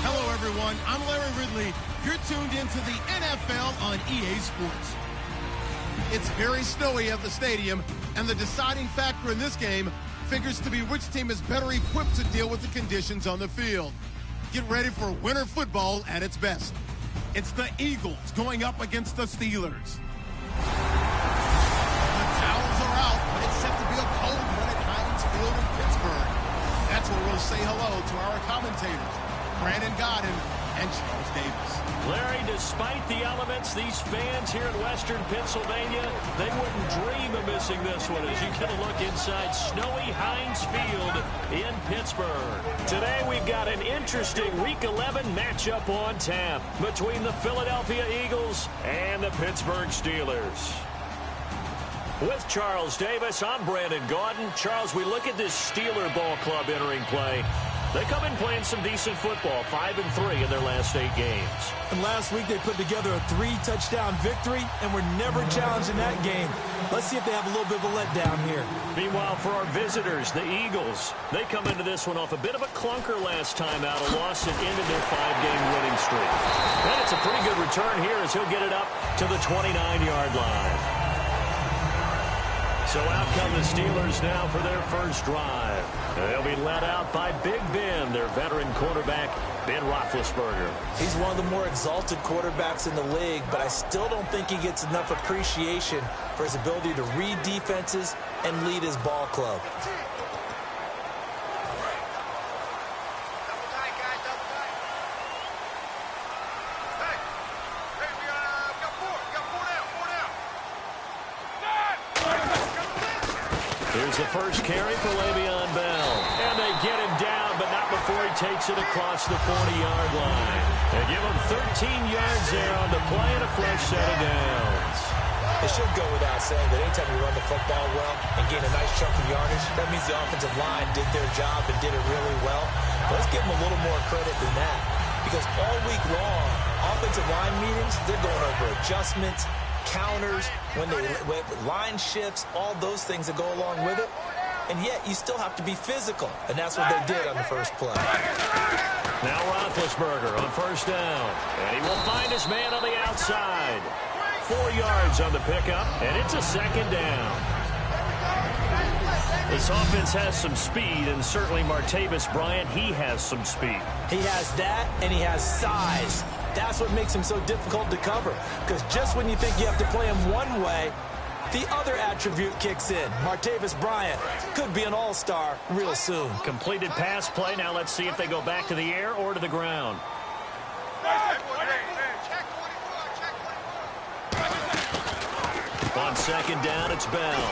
Hello, everyone. I'm Larry Ridley. You're tuned into the NFL on EA Sports. It's very snowy at the stadium, and the deciding factor in this game figures to be which team is better equipped to deal with the conditions on the field. Get ready for winter football at its best. It's the Eagles going up against the Steelers. The towels are out, but it's set to be a cold one at Heinz Field in Pittsburgh. That's where we'll say hello to our commentators, Brandon Gaudin and Charles Davis. Larry, despite the elements, these fans here in Western Pennsylvania, they wouldn't dream of missing this one as you get a look inside snowy Heinz Field in Pittsburgh. Today we've got an interesting Week 11 matchup on tap between the Philadelphia Eagles and the Pittsburgh Steelers. With Charles Davis, I'm Brandon Gaudin. Charles, we look at this Steeler ball club entering play. They come in playing some decent football, 5-3 in their last 8 games. And last week they put together a 3-touchdown victory and were never challenged in that game. Let's see if they have a little bit of a letdown here. Meanwhile, for our visitors, the Eagles, they come into this one off a bit of a clunker last time out, a loss that ended their 5-game winning streak. And it's a pretty good return here as he'll get it up to the 29-yard line. So out come the Steelers now for their first drive. They'll be led out by Big Ben, their veteran quarterback, Ben Roethlisberger. He's one of the more exalted quarterbacks in the league, but I still don't think he gets enough appreciation for his ability to read defenses and lead his ball club. Here's the first carry for Le'Veon Bell. And they get him down, but not before he takes it across the 40-yard line. They give him 13 yards there on the play and a fresh set of downs. It should go without saying that anytime you run the football well and gain a nice chunk of yardage, that means the offensive line did their job and did it really well. But let's give them a little more credit than that. Because all week long, offensive line meetings, they're going over adjustments, counters, when line shifts, all those things that go along with it. And yet, you still have to be physical. And that's what they did on the first play. Now Roethlisberger on first down. And he will find his man on the outside. 4 yards on the pickup, and it's a second down. This offense has some speed, and certainly Martavis Bryant, he has some speed. He has that, and he has size. That's what makes him so difficult to cover. Because just when you think you have to play him one way, the other attribute kicks in. Martavis Bryant could be an all-star real soon. Completed pass play. Now let's see if they go back to the air or to the ground. On second down, it's Bell.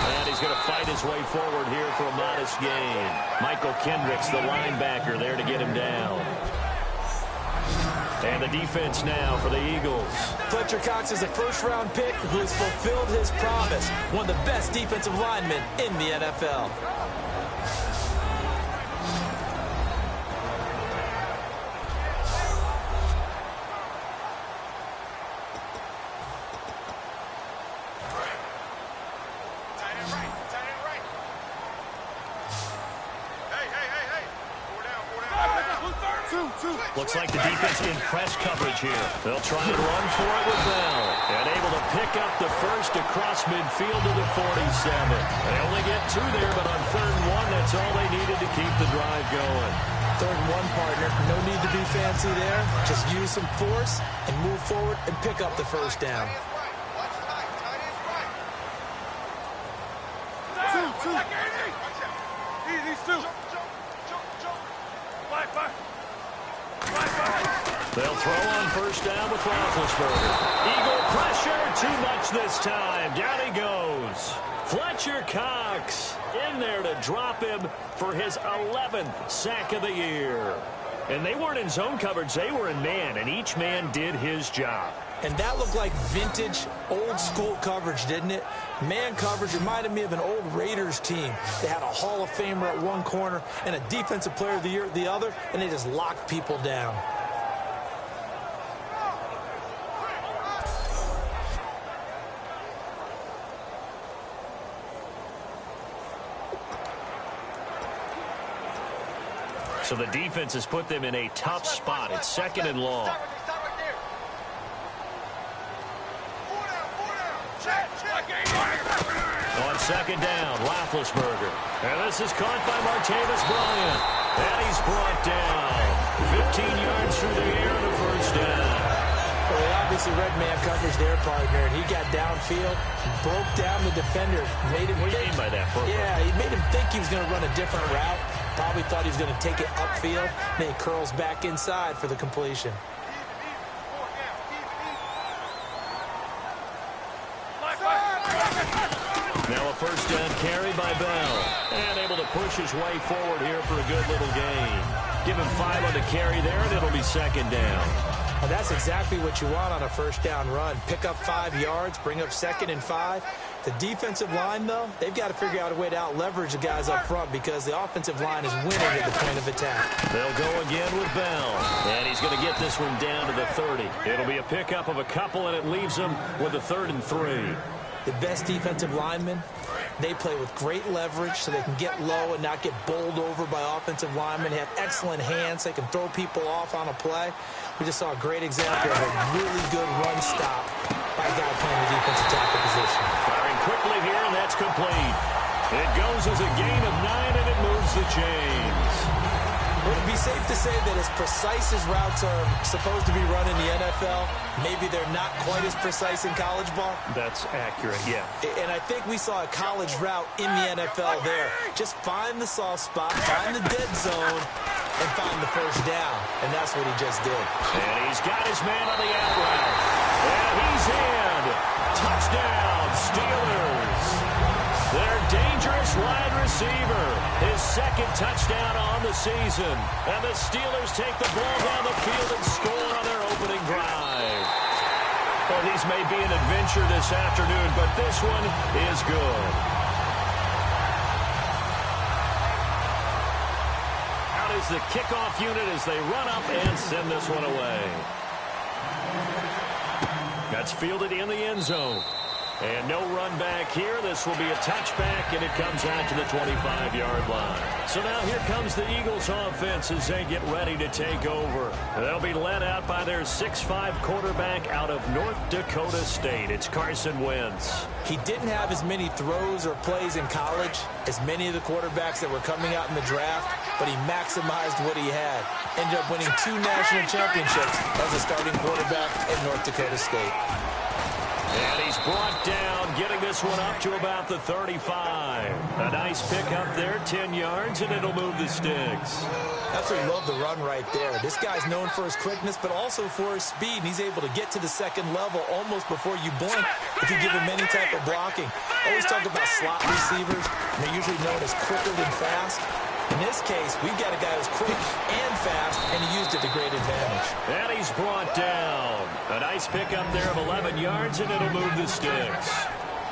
And he's going to fight his way forward here for a modest gain. Michael Kendricks, the linebacker, there to get him down. And the defense now for the Eagles. Fletcher Cox is a first-round pick who has fulfilled his promise. One of the best defensive linemen in the NFL. Looks like the defense in press coverage here. They'll try and run for it with Bell. And able to pick up the first across midfield to the 47. They only get 2 there, but on 3rd and 1, that's all they needed to keep the drive going. 3rd and 1, partner. No need to be fancy there. Just use some force and move forward and pick up the first down. They'll throw on first down with Roethlisberger. Eagle pressure, too much this time. Down he goes. Fletcher Cox in there to drop him for his 11th sack of the year. And they weren't in zone coverage, they were in man, and each man did his job. And that looked like vintage, old-school coverage, didn't it? Man coverage reminded me of an old Raiders team. They had a Hall of Famer at one corner and a Defensive Player of the Year at the other, and they just locked people down. So the defense has put them in a tough spot. It's second and long. On second down, Roethlisberger. And this is caught by Martavis Bryant. And he's brought down. 15 yards through the air and a first down. Well, they obviously read man coverage their partner, and he got downfield, broke down the defender, made him What do you mean by that? Yeah, he made him think he was going to run a different route. Probably thought he was going to take it upfield. Then he curls back inside for the completion. Now a first down carry by Bell. And able to push his way forward here for a good little gain. Give him 5 on the carry there, and it'll be second down. Well, that's exactly what you want on a first down run. Pick up 5 yards, bring up 2nd and 5. The defensive line, though, they've got to figure out a way to out-leverage the guys up front because the offensive line is winning at the point of attack. They'll go again with Bell. And he's going to get this one down to the 30. It'll be a pickup of a couple, and it leaves them with a 3rd and 3. The best defensive linemen, they play with great leverage so they can get low and not get bowled over by offensive linemen. They have excellent hands. They can throw people off on a play. We just saw a great example of a really good run stop by a guy playing the defensive tackle position. Firing quickly here, and that's complete. It goes as a gain of 9, and it moves the chains. Would it be safe to say that as precise as routes are supposed to be run in the NFL, maybe they're not quite as precise in college ball? That's accurate, yeah. And I think we saw a college route in the NFL there. Just find the soft spot, find the dead zone, and find the first down. And that's what he just did. And he's got his man on the out route. And he's in. Touchdown, Steelers. Their dangerous wide receiver. His 2nd touchdown on the season. And the Steelers take the ball down the field and score on their opening drive. Well, these may be an adventure this afternoon, but this one is good. Out is the kickoff unit as they run up and send this one away. That's fielded in the end zone. And no run back here. This will be a touchback, and it comes out to the 25-yard line. So now here comes the Eagles offense as they get ready to take over. They'll be led out by their 6'5 quarterback out of North Dakota State. It's Carson Wentz. He didn't have as many throws or plays in college as many of the quarterbacks that were coming out in the draft, but he maximized what he had. Ended up winning 2 national championships as a starting quarterback at North Dakota State. And he's brought down, getting this one up to about the 35. A nice pick up there, 10 yards, and it'll move the sticks. Absolutely love the run right there. This guy's known for his quickness, but also for his speed, and he's able to get to the 2nd level almost before you blink if you give him any type of blocking. I always talk about slot receivers, and they're usually known as quicker than fast. In this case, we've got a guy who's quick and fast, and he used it to great advantage. And he's brought down. A nice pickup there of 11 yards, and it'll move the sticks.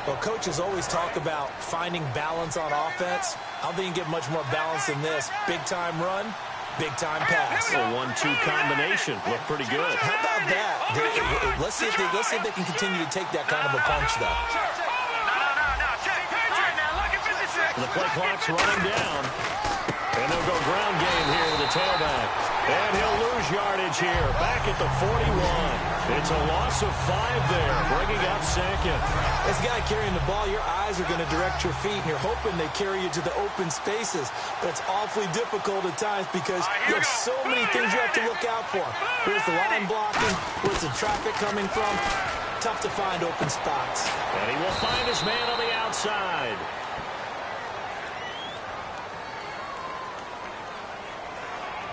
Well, coaches always talk about finding balance on offense. I don't think you can get much more balance than this. Big-time run, big-time pass. A 1-2 combination. Looked pretty good. How about that? Let's see if they can continue to take that kind of a punch, though. The play clock's running down. And they'll go ground game here to the tailback. And he'll lose yardage here. Back at the 41. It's a loss of 5 there, bringing up 2nd. This guy carrying the ball, your eyes are going to direct your feet, and you're hoping they carry you to the open spaces. But it's awfully difficult at times because you have so many things you have to look out for. Where's the line blocking? Where's the traffic coming from? Tough to find open spots. And he will find his man on the outside.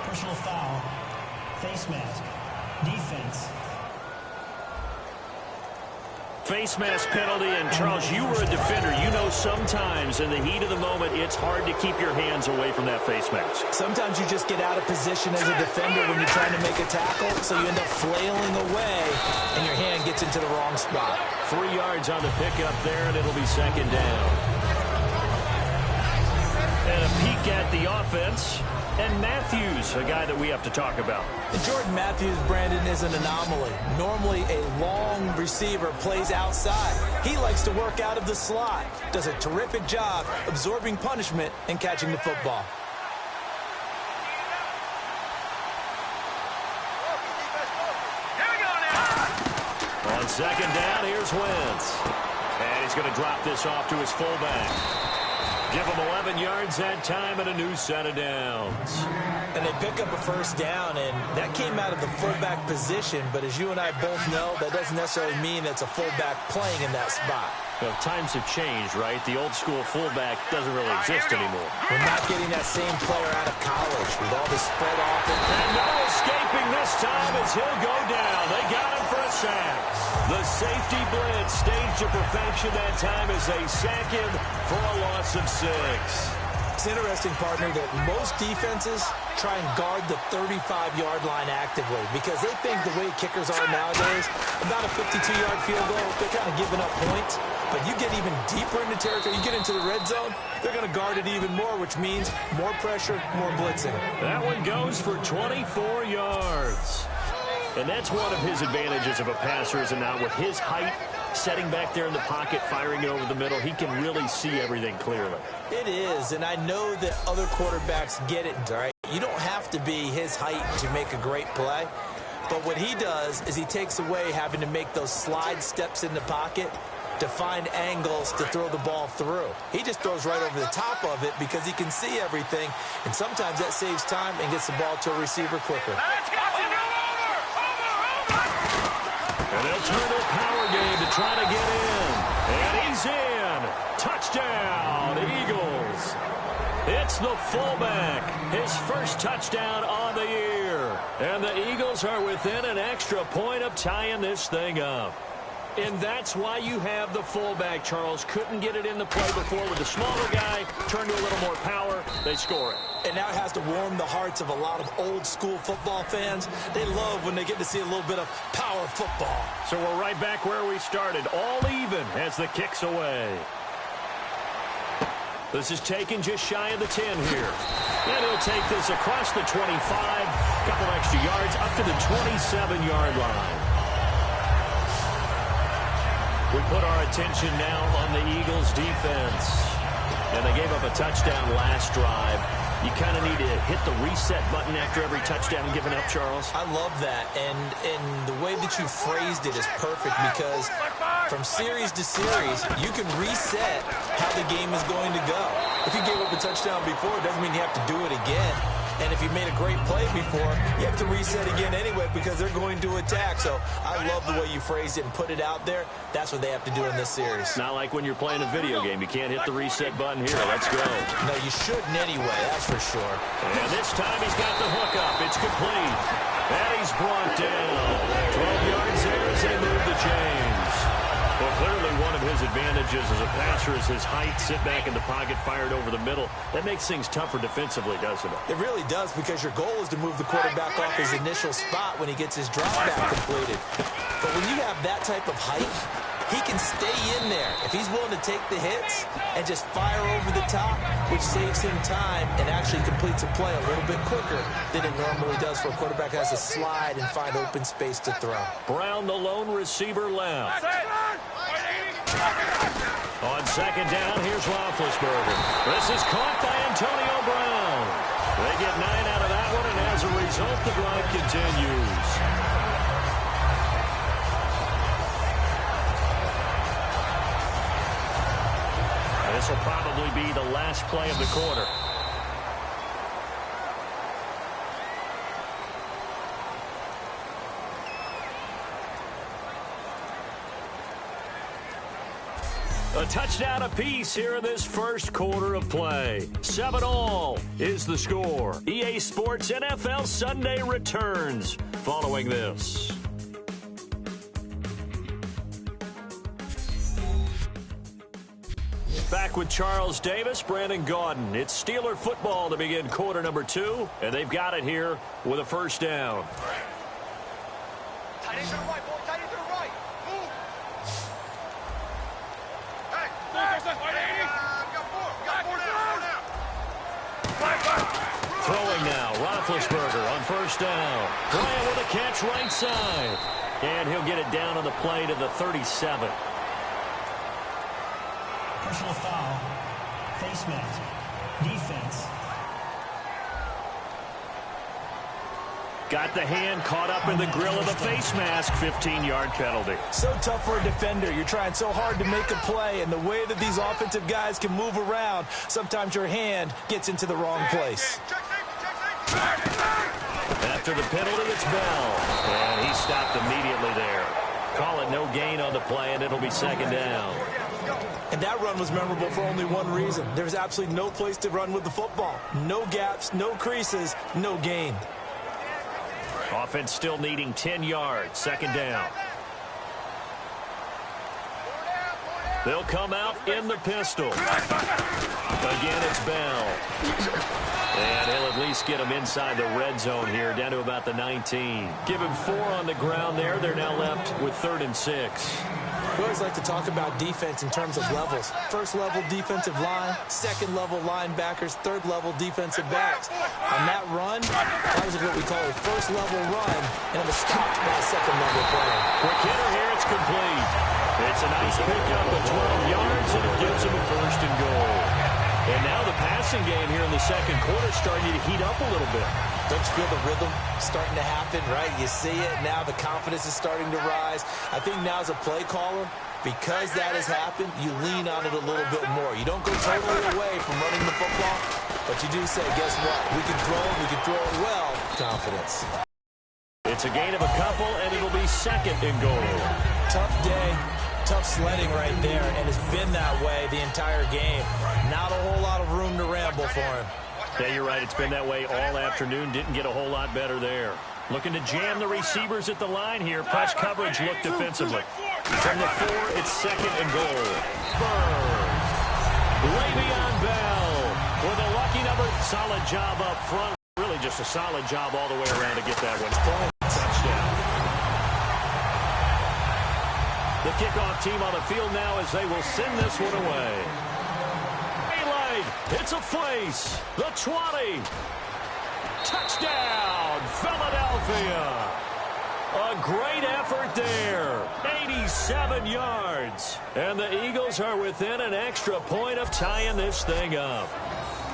Personal foul, face mask, defense. Face mask penalty, and Charles, you were a defender. You know sometimes in the heat of the moment, it's hard to keep your hands away from that face mask. Sometimes you just get out of position as a defender when you're trying to make a tackle, so you end up flailing away, and your hand gets into the wrong spot. 3 yards on the pickup there, and it'll be 2nd down. And a peek at the offense. And Matthews, a guy that we have to talk about. And Jordan Matthews, Brandon, is an anomaly. Normally, a long receiver plays outside. He likes to work out of the slot. Does a terrific job absorbing punishment and catching the football. Second down, here's Wentz. And he's going to drop this off to his fullback. Give him 11 yards that time and a new set of downs. And they pick up a first down, and that came out of the fullback position. But as you and I both know, that doesn't necessarily mean it's a fullback playing in that spot. Well, times have changed, right? The old school fullback doesn't really exist anymore. We're not getting that same player out of college with all the spread offense. And no escaping this time as he'll go down. They got him for a sack. The safety blitz staged to perfection that time as they sack him for a loss of 6. It's interesting, partner, that most defenses try and guard the 35-yard line actively because they think the way kickers are nowadays, about a 52-yard field goal, they're kind of giving up points. But you get even deeper into territory, you get into the red zone, they're going to guard it even more, which means more pressure, more blitzing. That one goes for 24 yards. And that's one of his advantages of a passer, is now with his height, setting back there in the pocket, firing it over the middle, he can really see everything clearly. It is, and I know that other quarterbacks get it, all right? You don't have to be his height to make a great play. But what he does is he takes away having to make those slide steps in the pocket to find angles to throw the ball through. He just throws right over the top of it because he can see everything, and sometimes that saves time and gets the ball to a receiver quicker. And they'll turn their power game to try to get in. And he's in. Touchdown, Eagles. It's the fullback. His first touchdown on the year. And the Eagles are within an extra point of tying this thing up. And that's why you have the fullback, Charles. Couldn't get it in the play before with the smaller guy. Turned to a little more power. They score it. And now it has to warm the hearts of a lot of old-school football fans. They love when they get to see a little bit of power football. So we're right back where we started. All even as the kick's away. This is taken just shy of the 10 here. And he'll take this across the 25. Couple extra yards up to the 27-yard line. We put our attention now on the Eagles' defense. And they gave up a touchdown last drive. You kind of need to hit the reset button after every touchdown given up, Charles. I love that. And the way that you phrased it is perfect because from series to series, you can reset how the game is going to go. If you gave up a touchdown before, it doesn't mean you have to do it again. And if you made a great play before, you have to reset again anyway because they're going to attack. So I love the way you phrased it and put it out there. That's what they have to do in this series. Not like when you're playing a video game. You can't hit the reset button here. Let's go. No, you shouldn't anyway, that's for sure. And this time he's got the hook up. It's complete. And he's brought down. 12 yards there as they move the chains. Well, clearly one of his advantages as a passer is his height. Sit back in the pocket, fired over the middle. That makes things tougher defensively, doesn't it? It really does because your goal is to move the quarterback off his initial spot when he gets his drop back completed. But when you have that type of height, he can stay in there if he's willing to take the hits and just fire over the top, which saves him time and actually completes a play a little bit quicker than it normally does for a quarterback who has to slide and find open space to throw. Brown, the lone receiver, left. On second down, here's Roethlisberger. This is caught by Antonio Brown. They get 9 out of that one, and as a result, the drive continues. This will probably be the last play of the quarter. A touchdown apiece here in this first quarter of play. 7-all is the score. EA Sports NFL Sunday returns following this. Back with Charles Davis, Brandon Gaudin. It's Steeler football to begin quarter number 2, and they've got it here with a first down. Tight end to the right, boy. Tight end to the right. Move. Hey, Throwing now, Roethlisberger on first down. Bryant with a catch right side. And he'll get it down on the play to the 37. Personal foul. Face mask. Defense. Got the hand caught up in the grill of the face mask. 15-yard penalty. So tough for a defender. You're trying so hard to make a play, and the way that these offensive guys can move around, sometimes your hand gets into the wrong place. After the penalty, it's Bell. And he stopped immediately there. Call it no gain on the play, and it'll be second down. And that run was memorable for only one reason. There's absolutely no place to run with the football. No gaps, no creases, no gain. Offense still needing 10 yards. Second down. They'll come out in the pistol. Again, it's Bell. And he'll at least get him inside the red zone here, down to about the 19. Give him 4 on the ground there. They're now left with 3rd and 6. We always like to talk about defense in terms of levels. First level defensive line, second level linebackers, third level defensive backs. On that run, that was what we call a first level run, and it was stopped by a second level play. Quick hitter here, it's complete. It's a nice pickup of 12 yards, and it gives him a 1st and goal. And now the passing game here in the second quarter starting to heat up a little bit. Don't you feel the rhythm starting to happen, right? You see it. Now the confidence is starting to rise. I think now as a play caller, because that has happened, you lean on it a little bit more. You don't go totally away from running the football, but you do say, guess what? We can throw it well. Confidence. It's a gain of a couple, and it'll be 2nd and goal. Tough day. Tough sledding right there, and it's been that way the entire game. Not a whole lot of room to ramble for him. Yeah, you're right. It's been that way all afternoon. Didn't get a whole lot better there. Looking to jam the receivers at the line here. Press coverage look defensively. From the 4, it's 2nd and goal. Le'Veon Bell with a lucky number. Solid job up front. Really just a solid job all the way around to get that one. Touchdown. The kickoff team on the field now as they will send this one away. It's a place. The 20. Touchdown, Philadelphia. A great effort there. 87 yards. And the Eagles are within an extra point of tying this thing up.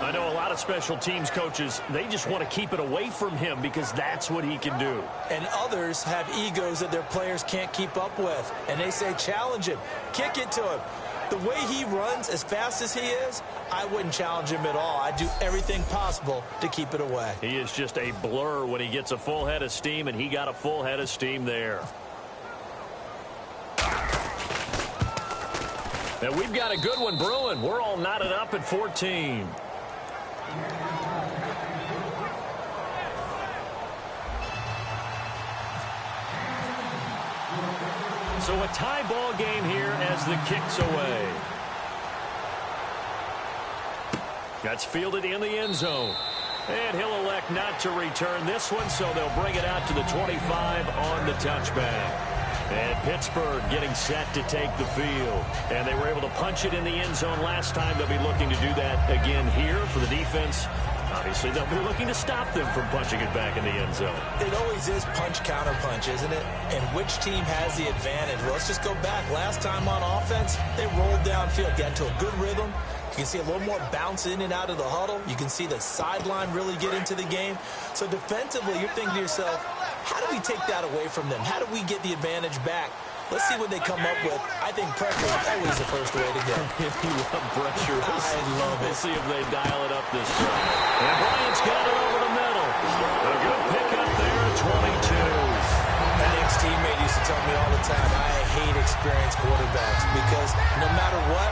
I know a lot of special teams coaches, they just want to keep it away from him because that's what he can do. And others have egos that their players can't keep up with. And they say, challenge him. Kick it to him. The way he runs, as fast as he is, I wouldn't challenge him at all. I'd do everything possible to keep it away. He is just a blur when he gets a full head of steam, and he got a full head of steam there. And we've got a good one brewing. We're all knotted up at 14. So a tie ball game here as the kick's away. That's fielded in the end zone. And he'll elect not to return this one, so they'll bring it out to the 25 on the touchback. And Pittsburgh getting set to take the field. And they were able to punch it in the end zone last time. They'll be looking to do that again here for the defense. Obviously, they'll be looking to stop them from punching it back in the end zone. It always is punch-counter-punch, isn't it? And which team has the advantage? Well, let's just go back. Last time on offense, they rolled downfield, got into a good rhythm. You can see a little more bounce in and out of the huddle. You can see the sideline really get into the game. So defensively, you're thinking to yourself, how do we take that away from them? How do we get the advantage back? Let's see what they come up with. I think pressure is always the first way to go. If you love pressure, I love it. We'll see if they dial it up this time. And Bryant's got it over the middle. A good pickup there at 22. An ex-teammate used to tell me all the time, I hate experienced quarterbacks because no matter what,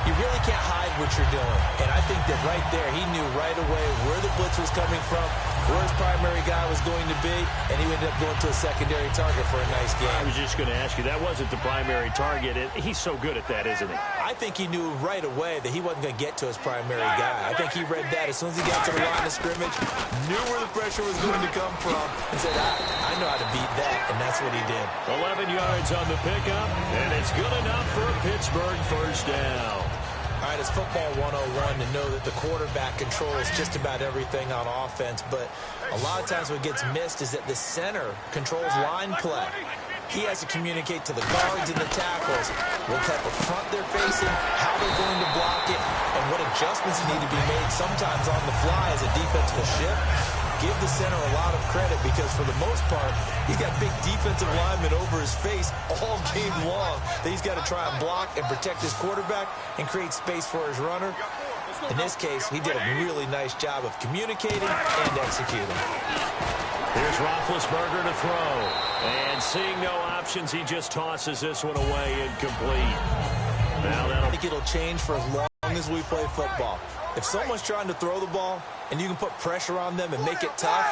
you really can't hide what you're doing. And I think that right there, he knew right away where the blitz was coming from, where his primary guy was going to be, and he ended up going to a secondary target for a nice game. I was just going to ask you, that wasn't the primary target. He's so good at that, isn't he? I think he knew right away that he wasn't going to get to his primary guy. I think he read that as soon as he got to the line of scrimmage, knew where the pressure was going to come from, and said, I know how to beat that, and that's what he did. 11 yards on the pickup, and it's good enough for a Pittsburgh first down. All right, it's football 101 to know that the quarterback controls just about everything on offense, but a lot of times what gets missed is that the center controls line play. He has to communicate to the guards and the tackles what type of front they're facing, how they're going to block it, and what adjustments need to be made sometimes on the fly as a defense will shift. give the center a lot of credit because for the most part, he's got big defensive linemen over his face all game long that he's got to try and block and protect his quarterback and create space for his runner. In this case, he did a really nice job of communicating and executing. Here's Roethlisberger to throw. And seeing no options, he just tosses this one away incomplete. Now I think it'll change for as long as we play football. If someone's trying to throw the ball and you can put pressure on them and make it tough,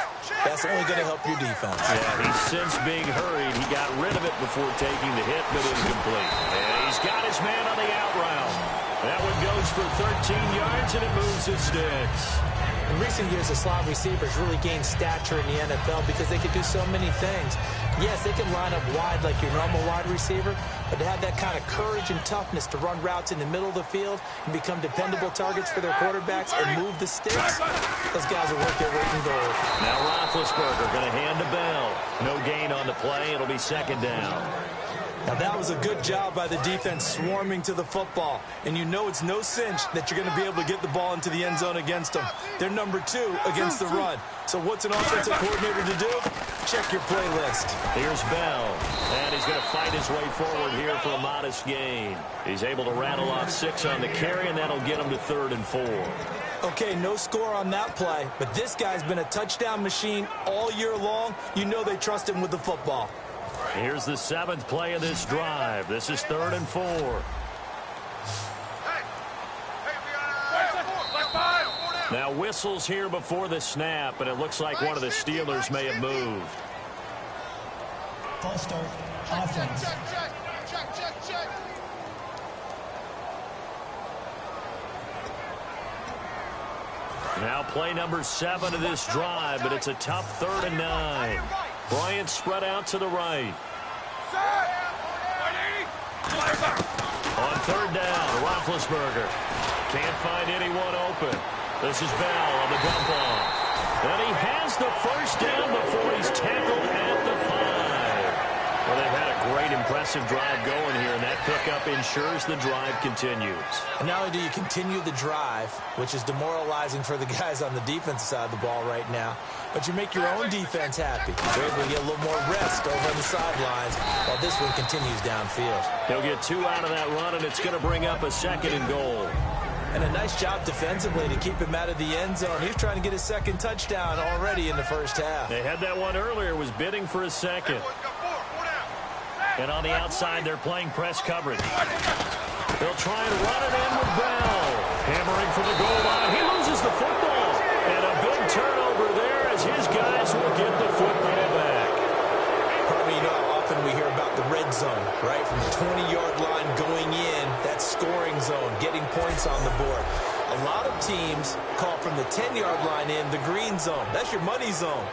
that's only going to help your defense. Yeah, he's since being hurried. He got rid of it before taking the hit, but incomplete. And he's got his man on the out route. That one goes for 13 yards, and it moves his sticks. In recent years, the slot receivers really gained stature in the NFL because they could do so many things. Yes, they can line up wide like your normal wide receiver, but to have that kind of courage and toughness to run routes in the middle of the field and become dependable targets for their quarterbacks and move the sticks, those guys will work their weight in gold. Now Roethlisberger going to hand to Bell. No gain on the play. It'll be second down. Now, that was a good job by the defense swarming to the football. And you know it's no cinch that you're going to be able to get the ball into the end zone against them. They're number 2 against the run. So what's an offensive coordinator to do? Check your playlist. Here's Bell. And he's going to fight his way forward here for a modest gain. He's able to rattle off 6 on the carry, and that'll get him to 3rd and 4. Okay, no score on that play. But this guy's been a touchdown machine all year long. You know they trust him with the football. Here's the 7th play of this drive. This is 3rd and 4. Now whistles here before the snap, and it looks like one of the Steelers may have moved. False start. Offense. Check. Now play number 7 of this drive, but it's a tough 3rd and 9. Bryant spread out to the right. On 3rd down, Roethlisberger. Can't find anyone open. This is Bell on the dump off. And he has the first down before he's tackled at the 5. Well, they've had a great, impressive drive going here, and that pickup ensures the drive continues. And not only do you continue the drive, which is demoralizing for the guys on the defensive side of the ball right now, but you make your own defense happy. You're able to get a little more rest over on the sidelines while this one continues downfield. He'll get 2 out of that run, and it's going to bring up a 2nd and goal. And a nice job defensively to keep him out of the end zone. He's trying to get his 2nd touchdown already in the first half. They had that one earlier, was bidding for a 2nd. And on the outside, they're playing press coverage. They'll try and run it in with Bell. Hammering for the goal line. He loses the football. And a big turnover there as his guys will get the football back. Probably, you know how often we hear about the red zone, right? From the 20-yard line going in, that scoring zone, getting points on the board. A lot of teams call from the 10-yard line in the green zone. That's your money zone.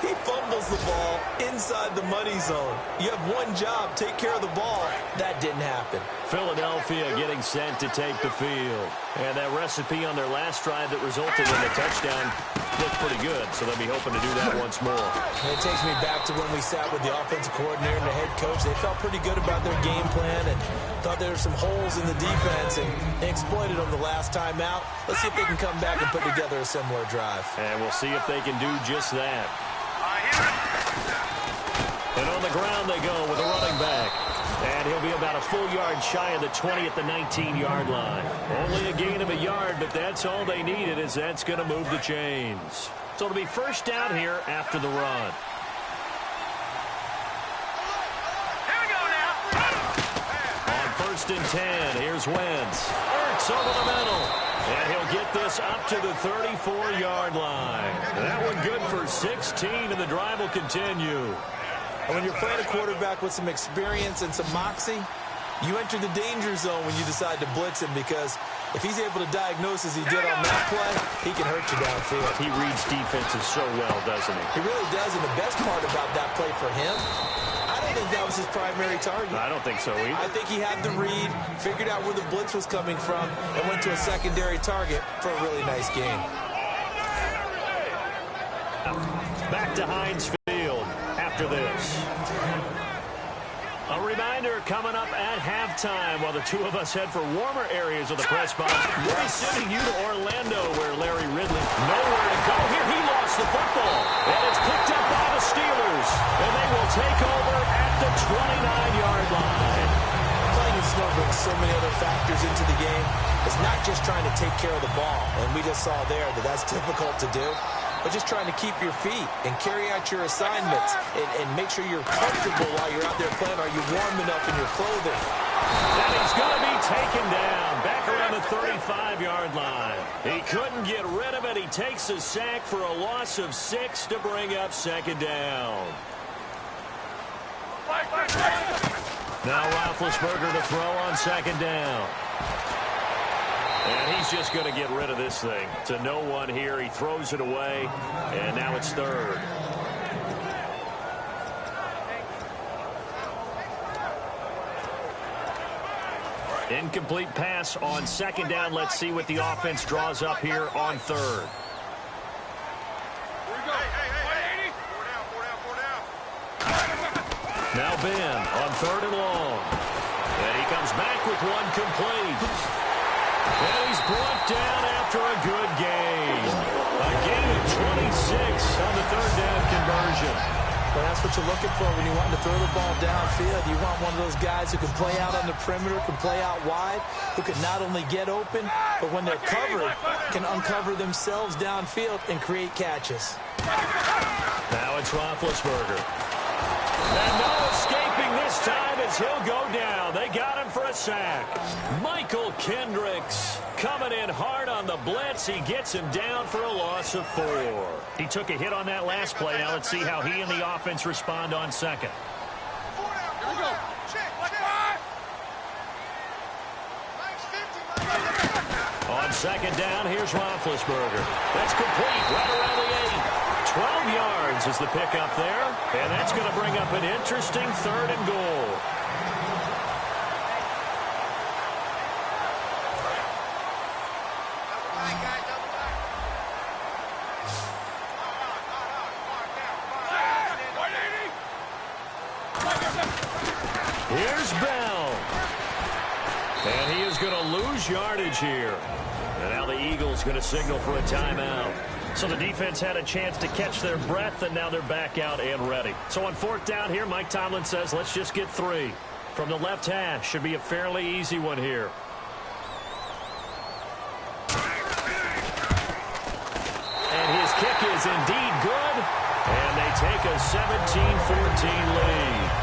He fumbles the ball inside the money zone. You have one job, take care of the ball. That didn't happen. Philadelphia getting sent to take the field. And that recipe on their last drive that resulted in a touchdown looked pretty good, so they'll be hoping to do that once more. And it takes me back to when we sat with the offensive coordinator and the head coach. They felt pretty good about their game plan and thought there were some holes in the defense, and they exploited them the last time out. Let's see if they can come back and put together a similar drive. And we'll see if they can do just that. And on the ground they go with a running back. And he'll be about a full yard shy of the 20 at the 19-yard line. Only a gain of a yard, but that's all they needed, as that's going to move the chains. So it'll be first down here after the run. Here we go now. On 1st and 10, here's Wentz. Ertz over the middle. And he'll get this up to the 34-yard line. That one good for 16, and the drive will continue. And when you're playing a quarterback with some experience and some moxie, you enter the danger zone when you decide to blitz him, because if he's able to diagnose as he did on that play, he can hurt you downfield. He reads defenses so well, doesn't he? He really does, and the best part about that play for him, I don't think that was his primary target. I don't think so either. I think he had the read, figured out where the blitz was coming from, and went to a secondary target for a really nice game. Back to Heinz Field after this. A reminder coming up at halftime while the two of us head for warmer areas of the press box. We'll be sending you to Orlando, where Larry Ridley nowhere to go. Here he lost the football. so many other factors into the game. It's not just trying to take care of the ball, and we just saw there that that's difficult to do, but just trying to keep your feet and carry out your assignments and make sure you're comfortable while you're out there playing. Are you warm enough in your clothing? And he's going to be taken down back around the 35-yard line. He couldn't get rid of it. He takes a sack for a loss of 6 to bring up second down. Now Roethlisberger to throw on second down. And he's just going to get rid of this thing. To no one here. He throws it away. And now it's third. Incomplete pass on second down. Let's see what the offense draws up here on third. Now Ben on third and long. And he comes back with one complete. And he's brought down after a good game. A gain of 26 on the third down conversion. Well, that's what you're looking for when you want to throw the ball downfield. You want one of those guys who can play out on the perimeter, can play out wide, who can not only get open, but when they're covered, can uncover themselves downfield and create catches. Now it's Roethlisberger. And no escaping this time as he'll go down. They got him for a sack. Michael Kendricks coming in hard on the blitz. He gets him down for a loss of 4. He took a hit on that last play. Now let's see how he and the offense respond on second. Here we go. Check. On second down, here's Roethlisberger. That's complete right around the 8. 12 yards is the pickup there. And that's going to bring up an interesting third and goal. Here's Bell. And he is going to lose yardage here. And now the Eagles going to signal for a timeout. So the defense had a chance to catch their breath, and now they're back out and ready. So on fourth down here, Mike Tomlin says, let's just get 3. From the left hash, should be a fairly easy one here. And his kick is indeed good, and they take a 17-14 lead.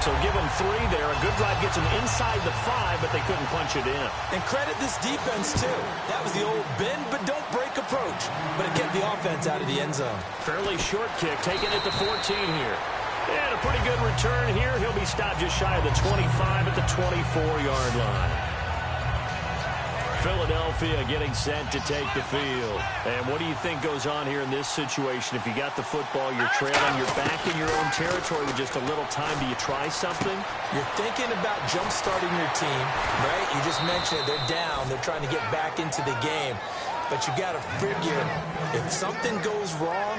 So give them 3 there. A good drive gets them inside the 5, but they couldn't punch it in. And credit this defense, too. That was the old bend but don't break approach. But it kept the offense out of the end zone. Fairly short kick, taking it to 14 here. And a pretty good return here. He'll be stopped just shy of the 25 at the 24-yard line. Philadelphia getting set to take the field. And what do you think goes on here in this situation? If you got the football, you're trailing, you're back in your own territory with just a little time. Do you try something? You're thinking about jump-starting your team, right? You just mentioned it. They're down. They're trying to get back into the game. But you got to figure, if something goes wrong,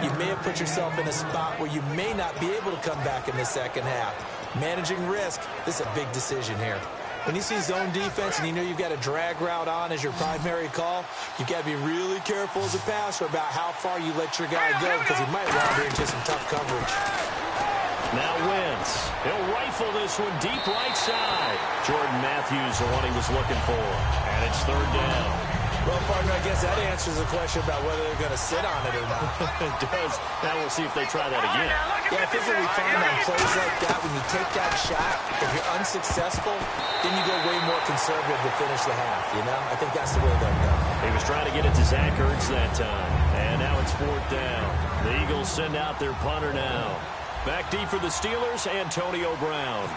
you may have put yourself in a spot where you may not be able to come back in the second half. Managing risk, this is a big decision here. When you see zone defense and you know you've got a drag route on as your primary call, you've got to be really careful as a passer about how far you let your guy go because he might wander into some tough coverage. Now Wentz. He'll rifle this one deep right side. Jordan Matthews, the one he was looking for. And it's third down. Well, partner, I guess that answers the question about whether they're going to sit on it or not. It does. Now we'll see if they try that again. Yeah, I think what we find on plays like that, when you take that shot, if you're unsuccessful, then you go way more conservative to finish the half, you know? I think that's the way they'll go. He was trying to get it to Zach Ertz that time. And now it's fourth down. The Eagles send out their punter now. Back deep for the Steelers, Antonio Brown.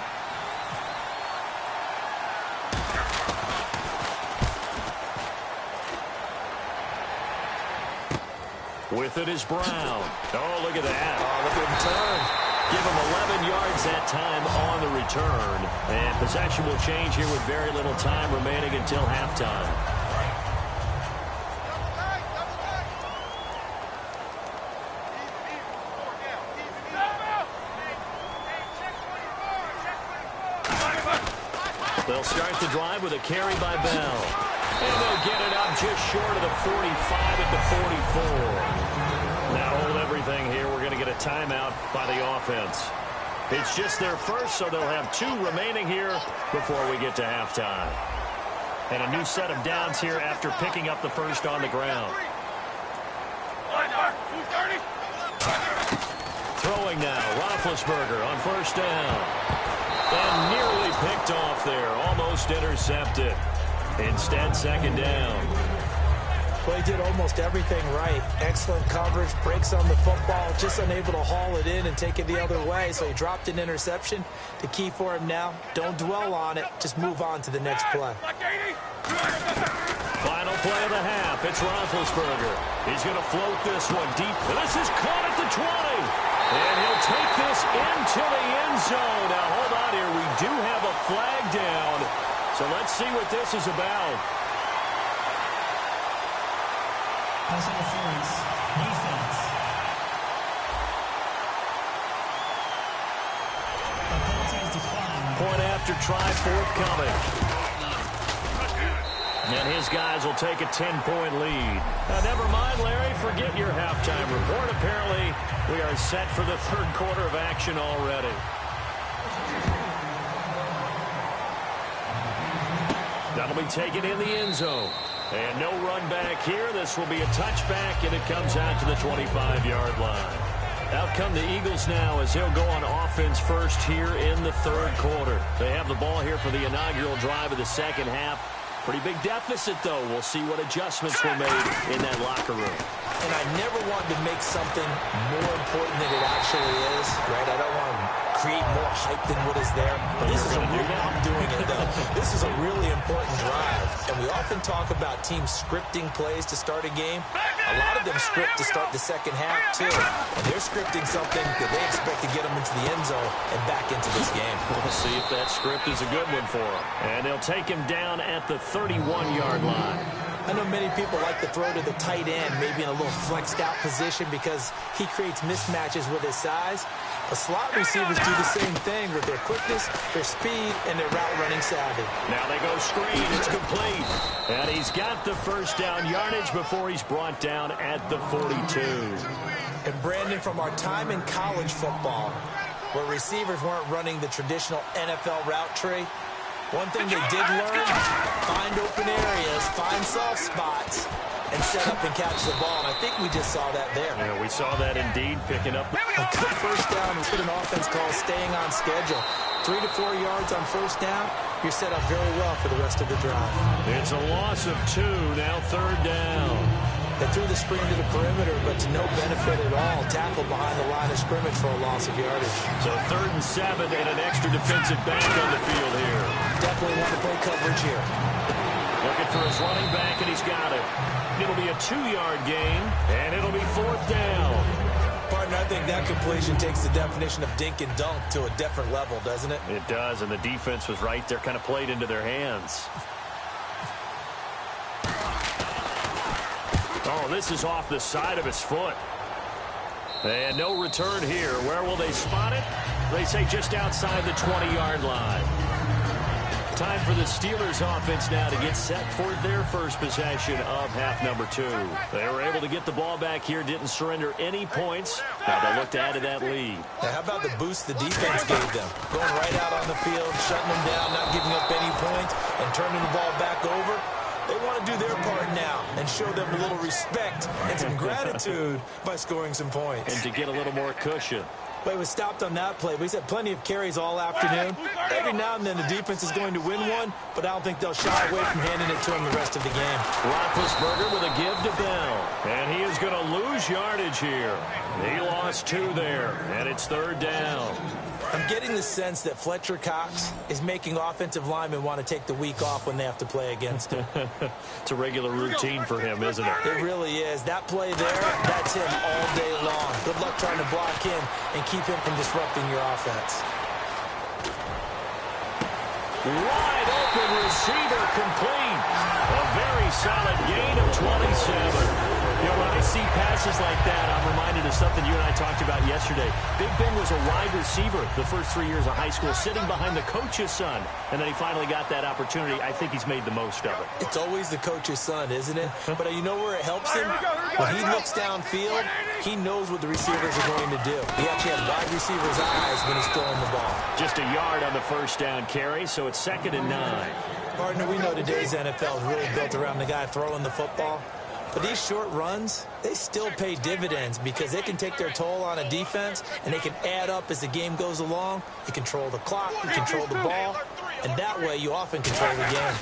With it is Brown. Oh, look at that. Oh, look at him turn. Give him 11 yards that time on the return. And possession will change here with very little time remaining until halftime. They'll start the drive with a carry by Bell. And they'll get it up just short of the 45 at the 44. Now hold everything here. We're going to get a timeout by the offense. It's just their first, so they'll have 2 remaining here before we get to halftime. And a new set of downs here after picking up the first on the ground. Throwing now, Roethlisberger on first down. And nearly picked off there, almost intercepted. Instead, second down. Well, he did almost everything right. Excellent coverage, breaks on the football, just unable to haul it in and take it the other way, so he dropped an interception. The key for him now, don't dwell on it, just move on to the next play. Final play of the half, it's Roethlisberger. He's going to float this one deep. This is caught at the 20. And he'll take this into the end zone. Now, hold on here. We do have a flag down. So let's see what this is about. Pass interference. Defense. The penalty is declined. Point after try forthcoming. And his guys will take a 10-point lead. Now, never mind, Larry. Forget your halftime report. Apparently, we are set for the third quarter of action already. That'll be taken in the end zone. And no run back here. This will be a touchback, and it comes out to the 25-yard line. Out come the Eagles now as he'll go on offense first here in the third quarter. They have the ball here for the inaugural drive of the second half. Pretty big deficit, though. We'll see what adjustments were made in that locker room. And I never wanted to make something more important than it actually is, right? I don't want to create more hype than what is there. But this is a real, I'm doing it, though. This is a really important drive. And we often talk about teams scripting plays to start a game. A lot of them script to start the second half, too. And they're scripting something that they expect to get them into the end zone and back into this game. We'll see if that script is a good one for them. And they'll take him down at the 31-yard line. I know many people like to throw to the tight end, maybe in a little flexed out position because he creates mismatches with his size. But slot receivers do the same thing with their quickness, their speed, and their route running savvy. Now they go screen. It's complete. And he's got the first down yardage before he's brought down at the 42. And Brandon, from our time in college football, where receivers weren't running the traditional NFL route tree, one thing they did learn, find open areas, find soft spots, and set up and catch the ball. And I think we just saw that there. Yeah, we saw that indeed, picking up a good first down with an offense called staying on schedule. 3 to 4 yards on first down, you're set up very well for the rest of the drive. It's a loss of 2, now third down. They threw the screen to the perimeter, but to no benefit at all. Tackled behind the line of scrimmage for a loss of yardage. So 3rd and 7 and an extra defensive back on the field here. Definitely want to play coverage here. Looking for his running back, and he's got it. It'll be a 2-yard gain, and it'll be 4th down. Partner, I think that completion takes the definition of dink and dunk to a different level, doesn't it? It does, and the defense was right there, kind of played into their hands. Oh, this is off the side of his foot. And no return here. Where will they spot it? They say just outside the 20-yard line. Time for the Steelers offense now to get set for their first possession of half number 2. They were able to get the ball back here, didn't surrender any points. Now they look to add to that lead. Now, how about the boost the defense gave them? Going right out on the field, shutting them down, not giving up any points, and turning the ball back over. They want to do their part now and show them a little respect and some gratitude by scoring some points. And to get a little more cushion. But he was stopped on that play. But he's had plenty of carries all afternoon. Every now and then the defense is going to win one, but I don't think they'll shy away from handing it to him the rest of the game. Roethlisberger with a give to Bell. And he is going to lose yardage here. He lost 2 there, and it's 3rd down. I'm getting the sense that Fletcher Cox is making offensive linemen want to take the week off when they have to play against him. It's a regular routine for him, isn't it? It really is. That play there, that's him all day long. Good luck trying to block him and keep him from disrupting your offense. Wide open receiver complete. A very solid gain of 27. You know, when I see passes like that, I'm reminded of something you and I talked about yesterday. Big Ben was a wide receiver the first 3 years of high school, sitting behind the coach's son. And then he finally got that opportunity. I think he's made the most of it. It's always the coach's son, isn't it? But you know where it helps him? When he looks downfield, he knows what the receivers are going to do. He actually has wide receivers' eyes when he's throwing the ball. Just a yard on the first down carry, so it's 2nd and 9. Partner, we know today's NFL is really built around the guy throwing the football. But these short runs, they still pay dividends because they can take their toll on a defense, and they can add up as the game goes along. You control the clock, you control the ball, and that way you often control the game.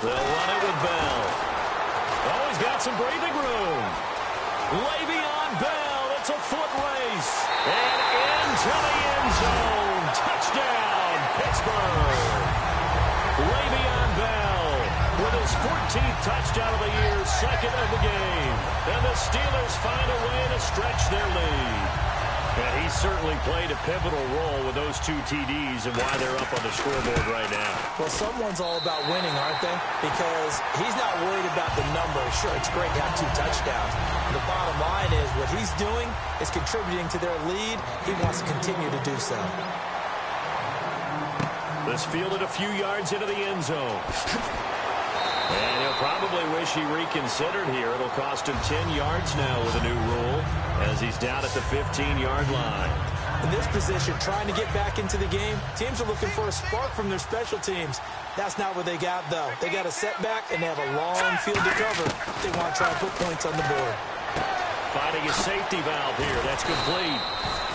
They'll run it with Bell. Oh, he's got some breathing room. Le'Veon Bell, it's a foot race. And into the end zone. Touchdown, Pittsburgh. Le'Veon Bell with his 14th touchdown of the year, 2nd of the game. And the Steelers find a way to stretch their lead. And he certainly played a pivotal role with those 2 TDs and why they're up on the scoreboard right now. Well, someone's all about winning, aren't they? Because he's not worried about the numbers. Sure, it's great to have 2 touchdowns. The bottom line is what he's doing is contributing to their lead. He wants to continue to do so. This fielded a few yards into the end zone. And he'll probably wish he reconsidered here. It'll cost him 10 yards now with a new rule as he's down at the 15-yard line. In this position, trying to get back into the game, teams are looking for a spark from their special teams. That's not what they got, though. They got a setback, and they have a long field to cover. They want to try and put points on the board. Finding a safety valve here. That's complete.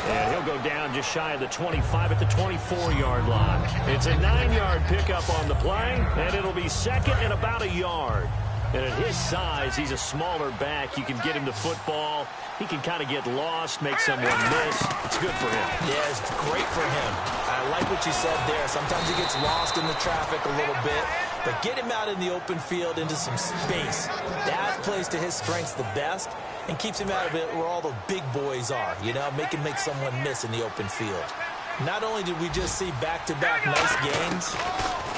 And he'll go down just shy of the 25 at the 24-yard line. It's a 9-yard pickup on the play, and it'll be 2nd and about a yard. And at his size, he's a smaller back. You can get him to football. He can kind of get lost, make someone miss. It's good for him. Yeah, it's great for him. I like what you said there. Sometimes he gets lost in the traffic a little bit. But get him out in the open field into some space. That plays to his strengths the best and keeps him out of it where all the big boys are, you know, make someone miss in the open field. Not only did we just see back-to-back nice gains,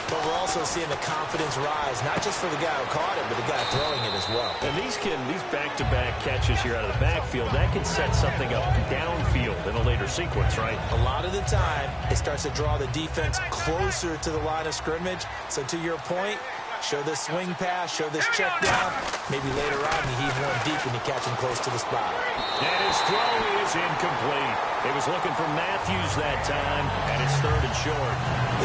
but we're also seeing the confidence rise, not just for the guy who caught it, but the guy throwing it as well. And these back-to-back catches here out of the backfield, that can set something up downfield in a later sequence, right? A lot of the time, it starts to draw the defense closer to the line of scrimmage. So to your point, show this swing pass, show this check down. Maybe later on you heave one deep and you catch him close to the spot. And his throw is incomplete. It was looking for Matthews that time, and it's 3rd and short.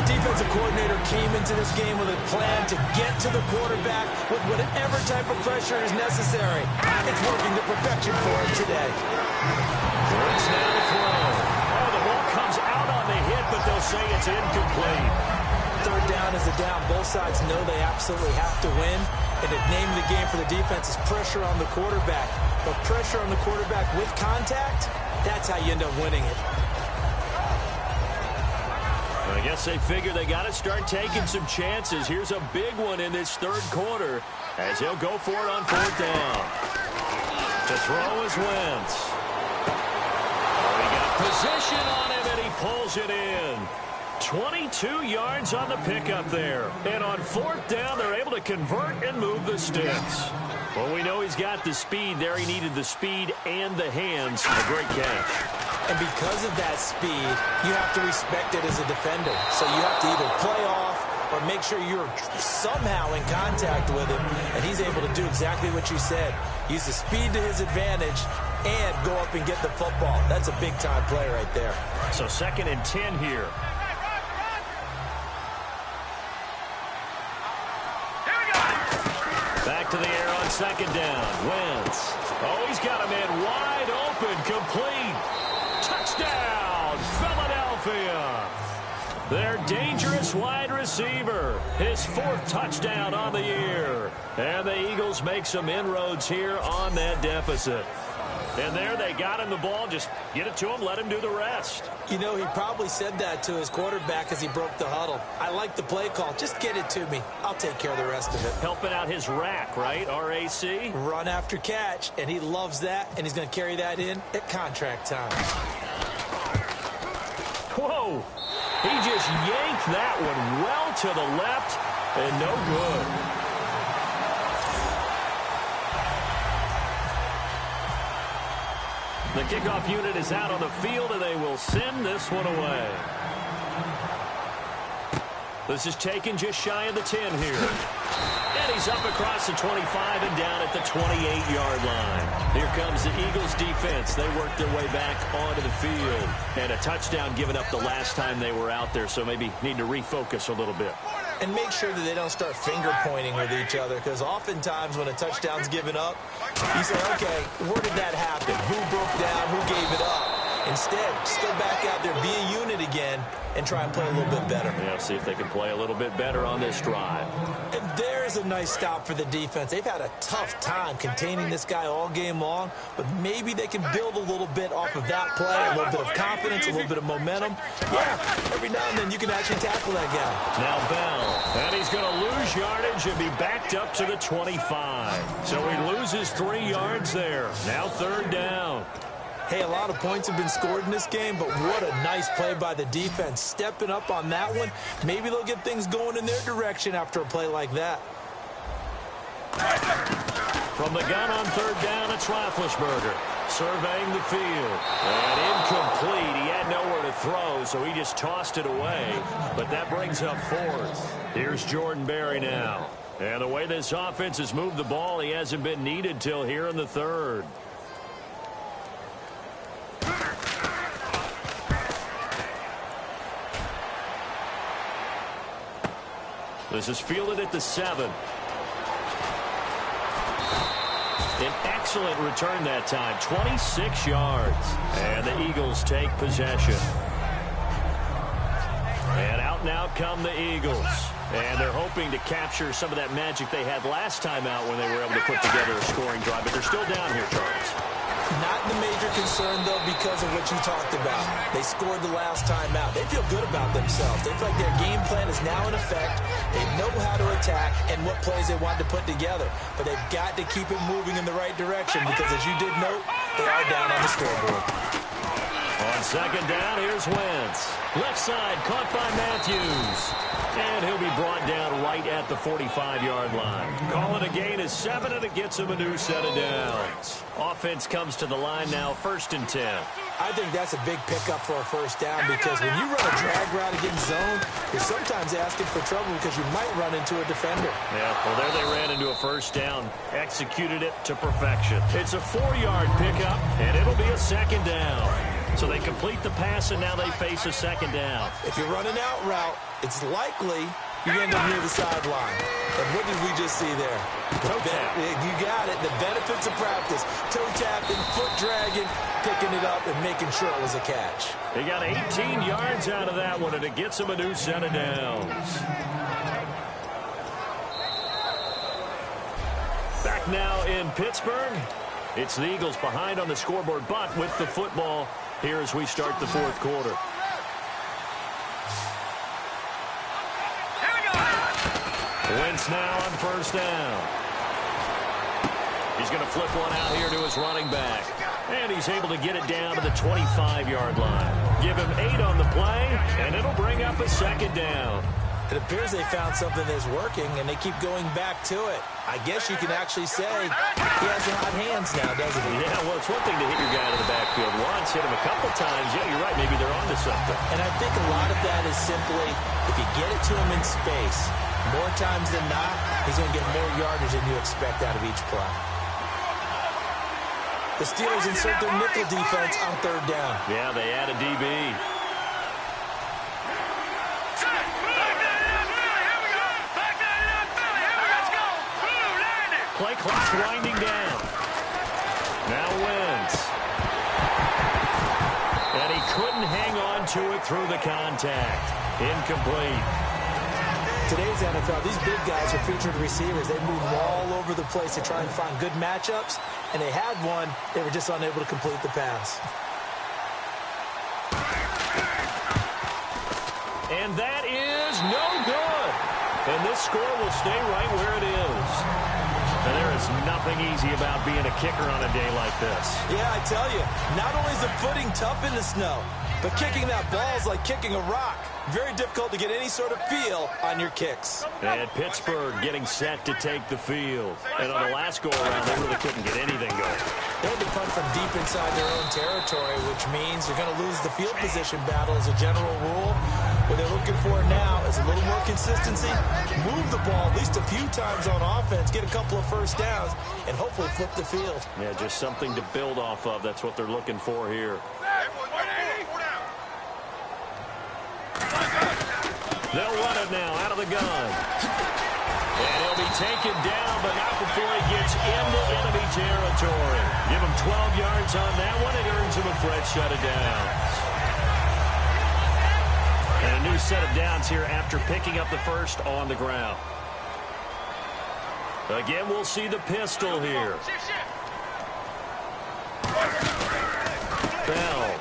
The defensive coordinator came into this game with a plan to get to the quarterback with whatever type of pressure is necessary. It's working to perfection for him today. It's now to throw. Oh, the ball comes out on the hit, but they'll say it's incomplete. 3rd down is a down. Both sides know they absolutely have to win. And the name of the game for the defense is pressure on the quarterback. But pressure on the quarterback with contact, that's how you end up winning it. I guess they figure they got to start taking some chances. Here's a big one in this 3rd quarter as he'll go for it on 4th down. To throw is Wentz. Oh, he got position on him, and he pulls it in. 22 yards on the pickup there. And on 4th down, they're able to convert and move the sticks. Well, we know he's got the speed there. He needed the speed and the hands. A great catch. And because of that speed, you have to respect it as a defender. So you have to either play off or make sure you're somehow in contact with him. And he's able to do exactly what you said. Use the speed to his advantage and go up and get the football. That's a big-time play right there. So 2nd and 10 here. Back to the air on 2nd down. Wentz. Oh, he's got a man wide open. Complete. Touchdown, Philadelphia. Their dangerous wide receiver. His 4th touchdown on the year. And the Eagles make some inroads here on that deficit. And there they got him the ball. Just get it to him, let him do the rest. You know, he probably said that to his quarterback as he broke the huddle. I like the play call. Just get it to me. I'll take care of the rest of it. Helping out his rack, right? R-A-C? Run after catch, and he loves that, and he's going to carry that in at contract time. Whoa! He just yanked that one well to the left, and no good. The kickoff unit is out on the field, and they will send this one away. This is taken just shy of the 10 here. And he's up across the 25 and down at the 28-yard line. Here comes the Eagles defense. They work their way back onto the field. And a touchdown given up the last time they were out there, so maybe need to refocus a little bit. And make sure that they don't start finger-pointing with each other, because oftentimes when a touchdown's given up, you say, okay, where did that happen? Who broke down? Who gave it up? Instead, just go back out there, be a unit again, and try and play a little bit better. Yeah, see if they can play a little bit better on this drive. And there's a nice stop for the defense. They've had a tough time containing this guy all game long, but maybe they can build a little bit off of that play, a little bit of confidence, a little bit of momentum. Yeah, every now and then you can actually tackle that guy. Now Bell, and he's going to lose yardage and be backed up to the 25. So he loses 3 yards there. Now 3rd down. Hey, a lot of points have been scored in this game, but what a nice play by the defense. Stepping up on that one, maybe they'll get things going in their direction after a play like that. From the gun on 3rd down, it's Roethlisberger surveying the field. And incomplete. He had nowhere to throw, so he just tossed it away. But that brings up 4th. Here's Jordan Berry now. And the way this offense has moved the ball, he hasn't been needed till here in the 3rd. This is fielded at the 7. An excellent return that time, 26 yards. And the Eagles take possession. And out now come the Eagles. And they're hoping to capture some of that magic they had last time out when they were able to put together a scoring drive. But they're still down here, Charles. Not the major concern, though, because of what you talked about. They scored the last time out. They feel good about themselves. They feel like their game plan is now in effect. They know how to attack and what plays they want to put together. But they've got to keep it moving in the right direction because, as you did note, they are down on the scoreboard. On 2nd down, here's Wentz. Left side, caught by Matthews. And he'll be brought down right at the 45-yard line. Calling a gain of 7, and it gets him a new set of downs. Offense comes to the line now, 1st and 10. I think that's a big pickup for a 1st down because when you run a drag route against zone, you're sometimes asking for trouble because you might run into a defender. Yeah, well, there they ran into a 1st down. Executed it to perfection. It's a 4-yard pickup, and it'll be a 2nd down. So they complete the pass, and now they face a 2nd down. If you're running out route, it's likely you end up near the sideline. And what did we just see there? Toe tap. You got it. The benefits of practice. Toe tapping, foot dragging, picking it up, and making sure it was a catch. They got 18 yards out of that one, and it gets them a new set of downs. Back now in Pittsburgh. It's the Eagles behind on the scoreboard, but with the football here as we start the 4th quarter. Wentz now on 1st down. He's going to flip one out here to his running back. And he's able to get it down to the 25-yard line. Give him 8 on the play, and it'll bring up a 2nd down. It appears they found something that's working, and they keep going back to it. I guess you can actually say he has hot hands now, doesn't he? Yeah, well, it's one thing to hit your guy to the backfield once, hit him a couple times. Yeah, you're right. Maybe they're onto something. And I think a lot of that is simply if you get it to him in space, more times than not, he's going to get more yardage than you expect out of each play. The Steelers insert their nickel defense on 3rd down. Yeah, they add a DB. Play clock winding down. Now Wentz. And he couldn't hang on to it through the contact. Incomplete. Today's NFL, these big guys are featured receivers. They move all over the place to try and find good matchups, and they had one. They were just unable to complete the pass. And that is no good. And this score will stay right where it is. And there is nothing easy about being a kicker on a day like this. Yeah, I tell you, not only is the footing tough in the snow, but kicking that ball is like kicking a rock. Very difficult to get any sort of feel on your kicks. And Pittsburgh getting set to take the field. And on the last go-around, they really couldn't get anything going. They had to punt from deep inside their own territory, which means you're going to lose the field position battle as a general rule. What they're looking for now is a little more consistency, move the ball at least a few times on offense, get a couple of first downs, and hopefully flip the field. Yeah, just something to build off of. That's what they're looking for here. They'll run it now out of the gun. And he'll be taken down, but not before he gets into enemy territory. Give him 12 yards on that one. It earns him a fresh set of downs. And a new set of downs here after picking up the first on the ground. Again, we'll see the pistol here. Bell.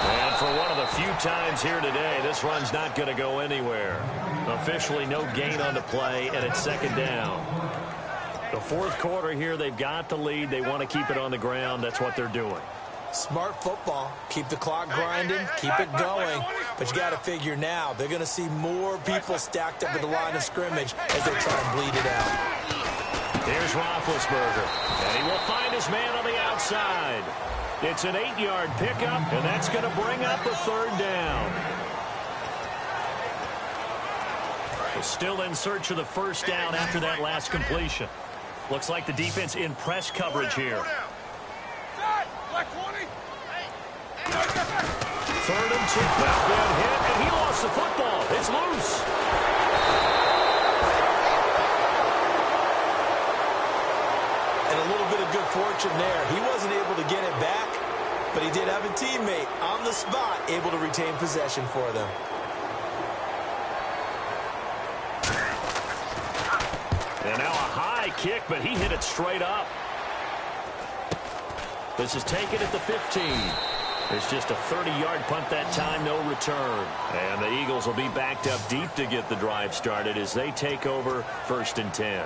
And for one of the few times here today, this run's not going to go anywhere. Officially no gain on the play, and it's second down. The fourth quarter here, they've got the lead. They want to keep it on the ground. That's what they're doing. Smart football. Keep the clock grinding, keep it going. But you got to figure now, they're going to see more people stacked up at the line of scrimmage as they try and bleed it out. Here's Roethlisberger, and he will find his man on the outside. It's an 8-yard pickup, and that's going to bring up a third down. Still in search of the first down after that last completion. Looks like the defense in press coverage here. Third and 2. That's been hit, and he lost the football. It's loose. And a little bit of good fortune there. He wasn't able to get it back, but he did have a teammate on the spot able to retain possession for them. And now a high kick, but he hit it straight up. This is taken at the 15. It's just a 30-yard punt that time, no return. And the Eagles will be backed up deep to get the drive started as they take over 1st and 10.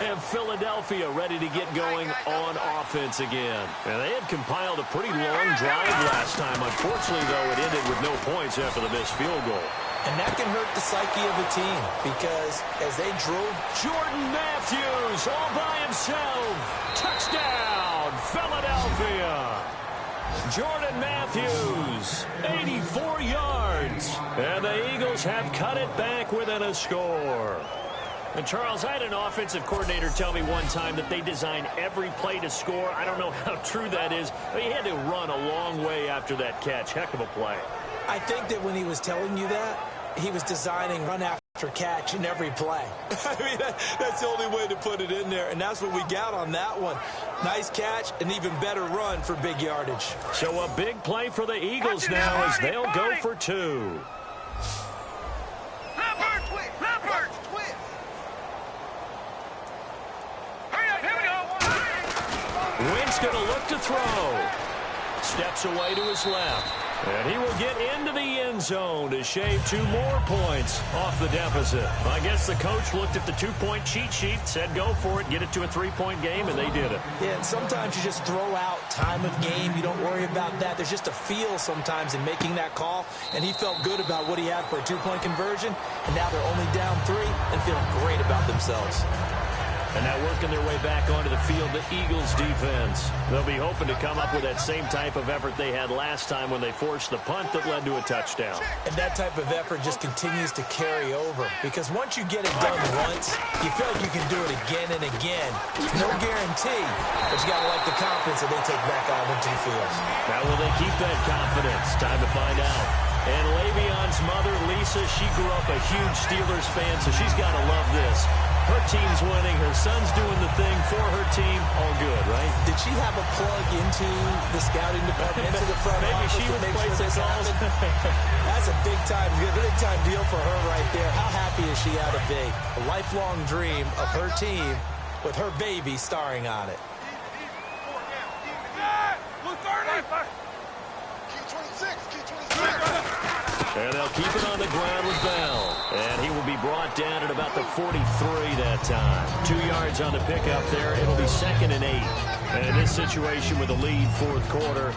And Philadelphia ready to get going on offense again. And they had compiled a pretty long drive last time. Unfortunately, though, it ended with no points after the missed field goal. And that can hurt the psyche of the team because as they drove, Jordan Matthews all by himself. Touchdown, Philadelphia. Jordan Matthews, 84 yards. And the Eagles have cut it back within a score. And, Charles, I had an offensive coordinator tell me one time that they design every play to score. I don't know how true that is, but he had to run a long way after that catch. Heck of a play. I think that when he was telling you that, he was designing run after catch in every play. I mean, that's the only way to put it in there, and that's what we got on that one. Nice catch, an even better run for big yardage. So a big play for the Eagles now as they'll go for 2. Wentz going to look to throw. Steps away to his left. And he will get into the end zone to shave 2 more points off the deficit. I guess the coach looked at the 2-point cheat sheet, said go for it, get it to a 3-point game, and they did it. Yeah, and sometimes you just throw out time of game. You don't worry about that. There's just a feel sometimes in making that call, and he felt good about what he had for a 2-point conversion, and now they're only down 3 and feeling great about themselves. And now working their way back onto the field, the Eagles defense. They'll be hoping to come up with that same type of effort they had last time when they forced the punt that led to a touchdown. And that type of effort just continues to carry over. Because once you get it done once, you feel like you can do it again and again. No guarantee, but you got to like the confidence that they take back out into the field. Now will they keep that confidence? Time to find out. And Le'Veon's mother, Lisa, she grew up a huge Steelers fan, so she's got to love this. Her team's winning. Her son's doing the thing for her team. All good, right? Did she have a plug into the scouting department, into the front Maybe office she was placing calls. That's a big time deal for her right there. How happy is she out to be? A lifelong dream of her team with her baby starring on it. And they'll keep it on the ground with Bell. And he will be brought down at about the 43 that time. 2 yards on the pickup there. It'll be 2nd and 8. And in this situation with a lead fourth quarter.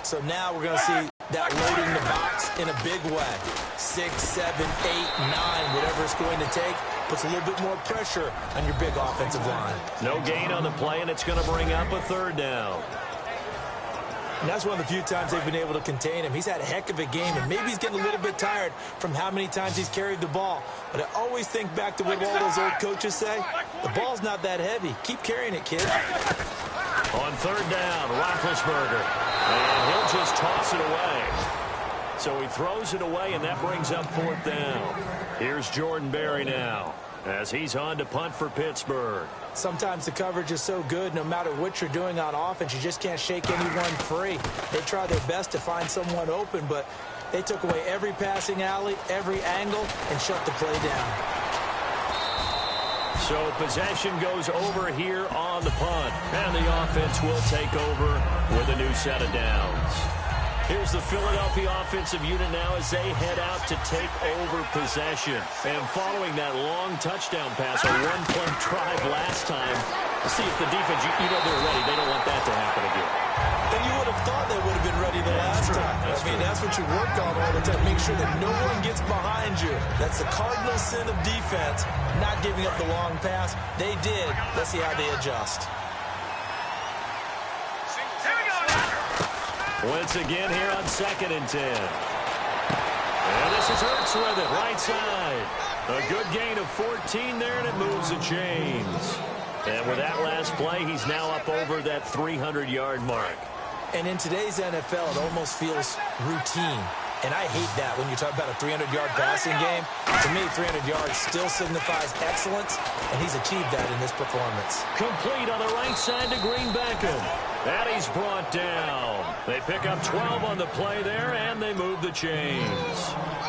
So now we're going to see that loading the box in a big way. 6, 7, 8, 9, whatever it's going to take. Puts a little bit more pressure on your big offensive line. No gain on the play, and it's going to bring up a third down. And that's one of the few times they've been able to contain him. He's had a heck of a game, and maybe he's getting a little bit tired from how many times he's carried the ball. But I always think back to what all those old coaches say. The ball's not that heavy. Keep carrying it, kid. On third down, Roethlisberger. And he'll just toss it away. So he throws it away, and that brings up fourth down. Here's Jordan Berry now, as he's on to punt for Pittsburgh. Sometimes the coverage is so good, no matter what you're doing on offense, you just can't shake anyone free. They try their best to find someone open, but they took away every passing alley, every angle, and shut the play down. So possession goes over here on the punt, and the offense will take over with a new set of downs. Here's the Philadelphia offensive unit now as they head out to take over possession. And following that long touchdown pass, a one-play drive last time, to see if the defense, you know they're ready. They don't want that to happen again. And you would have thought they would have been ready the last time. That's what you work on all the time. Make sure that no one gets behind you. That's the cardinal sin of defense, not giving up the long pass. They did. Let's see how they adjust. Once again here on 2nd and 10. And this is Hurts with it, right side. A good gain of 14 there, and it moves the chains. And with that last play, he's now up over that 300-yard mark. And in today's NFL, it almost feels routine. And I hate that when you talk about a 300-yard passing game. To me, 300 yards still signifies excellence, and he's achieved that in this performance. Complete on the right side to Green Beckham. And he's brought down. They pick up 12 on the play there, and they move the chains.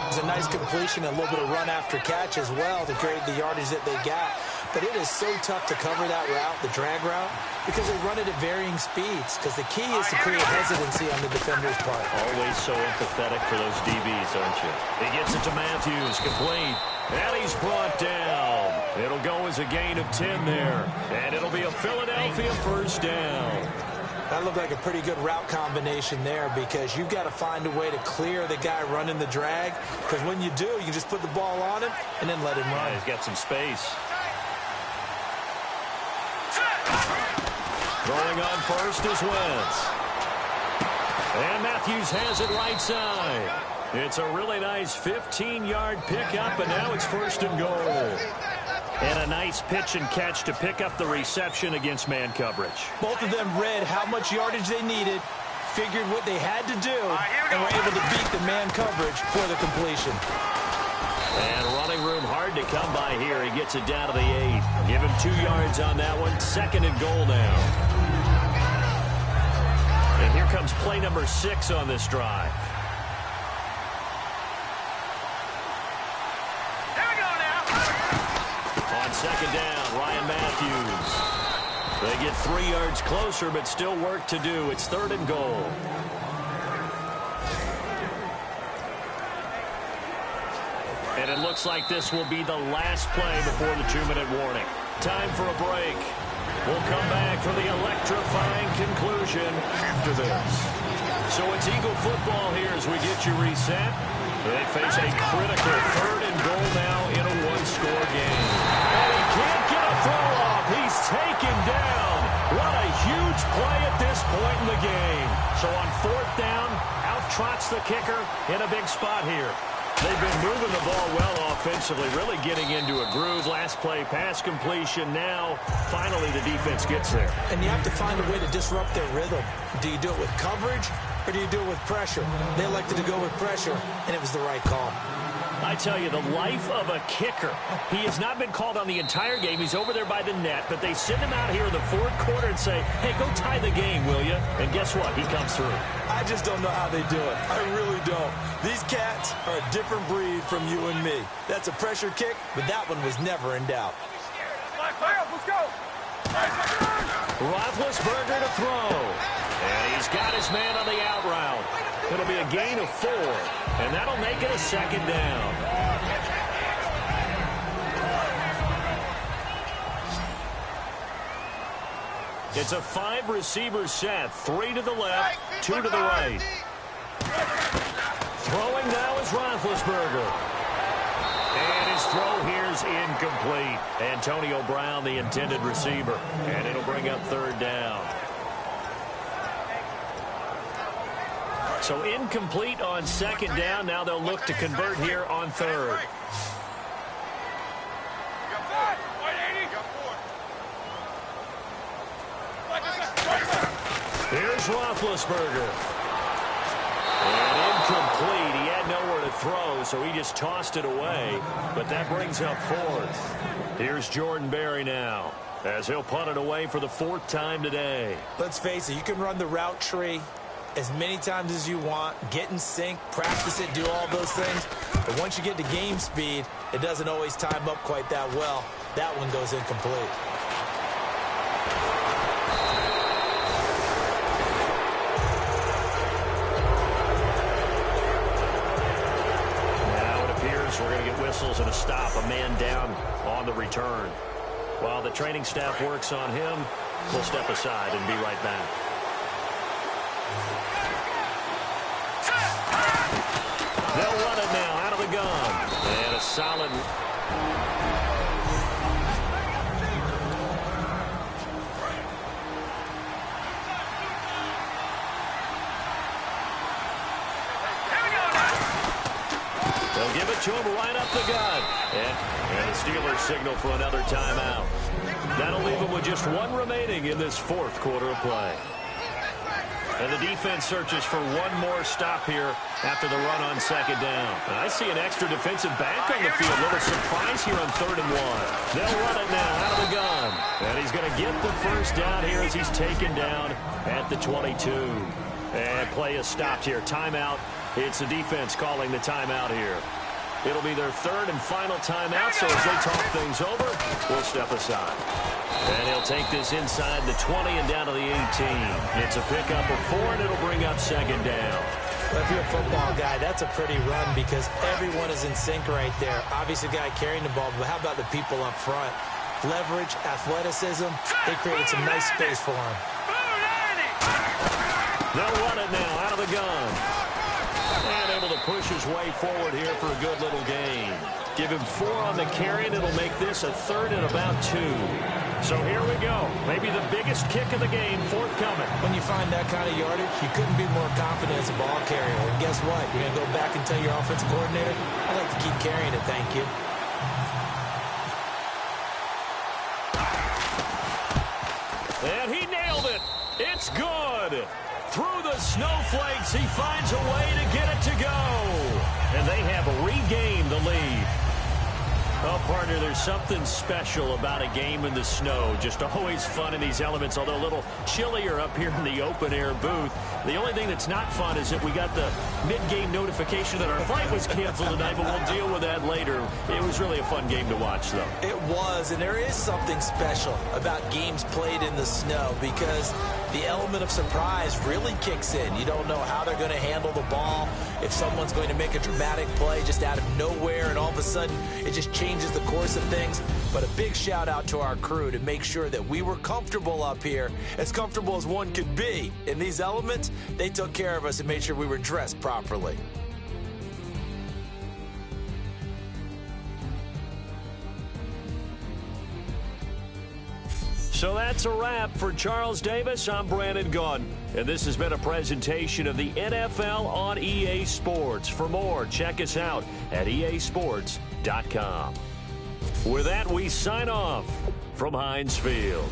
It's a nice completion, a little bit of run after catch as well to create the yardage that they got. But it is so tough to cover that route, the drag route, because they run it at varying speeds. Because the key is to create hesitancy on the defender's part. Always so empathetic for those DBs, aren't you? He gets it to Matthews, complete. And he's brought down. It'll go as a gain of 10 there. And it'll be a Philadelphia first down. That looked like a pretty good route combination there because you've got to find a way to clear the guy running the drag. Because when you do, you can just put the ball on him and then let him run. Yeah, he's got some space. Throwing on first is Wentz. And Matthews has it right side. It's a really nice 15-yard pickup, and now it's first and goal. And a nice pitch and catch to pick up the reception against man coverage. Both of them read how much yardage they needed, figured what they had to do, and were able to beat the man coverage for the completion. And running room hard to come by here. He gets it down to the 8. Give him 2 yards on that one. Second and goal now. And here comes play number 6 on this drive. On second down, Ryan Matthews. They get 3 yards closer, but still work to do. It's third and goal. And it looks like this will be the last play before the 2-minute warning. Time for a break. We'll come back for the electrifying conclusion after this. So it's Eagle football here as we get you reset. They face a critical third and goal now in a one-score game. And he can't get a throw off. He's taken down. What a huge play at this point in the game. So on fourth down, out trots the kicker in a big spot here. They've been moving the ball well offensively, really getting into a groove. Last play, pass completion. Now, finally, the defense gets there. And you have to find a way to disrupt their rhythm. Do you do it with coverage, or do you do it with pressure? They elected to go with pressure, and it was the right call. I tell you, the life of a kicker. He has not been called on the entire game. He's over there by the net, but they send him out here in the fourth quarter and say, hey, go tie the game, will you? And guess what? He comes through. I just don't know how they do it. I really don't. These cats are a different breed from you and me. That's a pressure kick, but that one was never in doubt. Let's go. Roethlisberger to throw. And he's got his man on the out route. It'll be a gain of 4, and that'll make it a second down. It's a 5-receiver set. 3 to the left, 2 to the right. Throwing now is Roethlisberger. And his throw here's incomplete. Antonio Brown, the intended receiver. And it'll bring up third down. So incomplete on second down. Now they'll look to convert here on third. Here's Roethlisberger. And incomplete. He had nowhere to throw, so he just tossed it away. But that brings up fourth. Here's Jordan Berry now, as he'll punt it away for the fourth time today. Let's face it, you can run the route tree as many times as you want, get in sync, practice it, do all those things. But once you get to game speed, it doesn't always time up quite that well. That one goes incomplete. Now it appears we're going to get whistles and a stop, a man down on the return. While the training staff works on him, we'll step aside and be right back. They'll run it now out of the gun. And a solid... They'll give it to him right up the gut. And the Steelers signal for another timeout. That'll leave them with just one remaining in this fourth quarter of play. And the defense searches for one more stop here after the run on second down. And I see an extra defensive back on the field. A little surprise here on 3rd and 1. They'll run it now out of the gun. And he's going to get the first down here as he's taken down at the 22. And play is stopped here. Timeout. It's the defense calling the timeout here. It'll be their third and final timeout, so as they talk things over, we'll step aside. And he'll take this inside the 20 and down to the 18. It's a pickup of 4, and it'll bring up second down. Well, if you're a football guy, that's a pretty run because everyone is in sync right there. Obviously, the guy carrying the ball, but how about the people up front? Leverage, athleticism, they created some nice space for him. They'll run it now out of the gun. And able to push his way forward here for a good little gain. Give him 4 on the carry, and it'll make this a 3rd and about 2. So here we go. Maybe the biggest kick of the game forthcoming. When you find that kind of yardage, you couldn't be more confident as a ball carrier. And guess what? You're going to go back and tell your offensive coordinator, I'd like to keep carrying it, thank you. And he nailed it. It's good. Through the snowflakes, he finds a way to get it to go. And they have regained the lead. Oh, partner, there's something special about a game in the snow. Just always fun in these elements, although a little chillier up here in the open-air booth. The only thing that's not fun is that we got the mid-game notification that our flight was canceled tonight, but we'll deal with that later. It was really a fun game to watch, though. It was, and there is something special about games played in the snow because the element of surprise really kicks in. You don't know how they're going to handle the ball, if someone's going to make a dramatic play just out of nowhere, and all of a sudden it just changes the course of things. But a big shout out to our crew to make sure that we were comfortable up here, as comfortable as one could be. In these elements, they took care of us and made sure we were dressed properly. So that's a wrap for Charles Davis. I'm Brandon Gaudin, and this has been a presentation of the NFL on EA Sports. For more, check us out at easports.com. With that, we sign off from Heinz Field.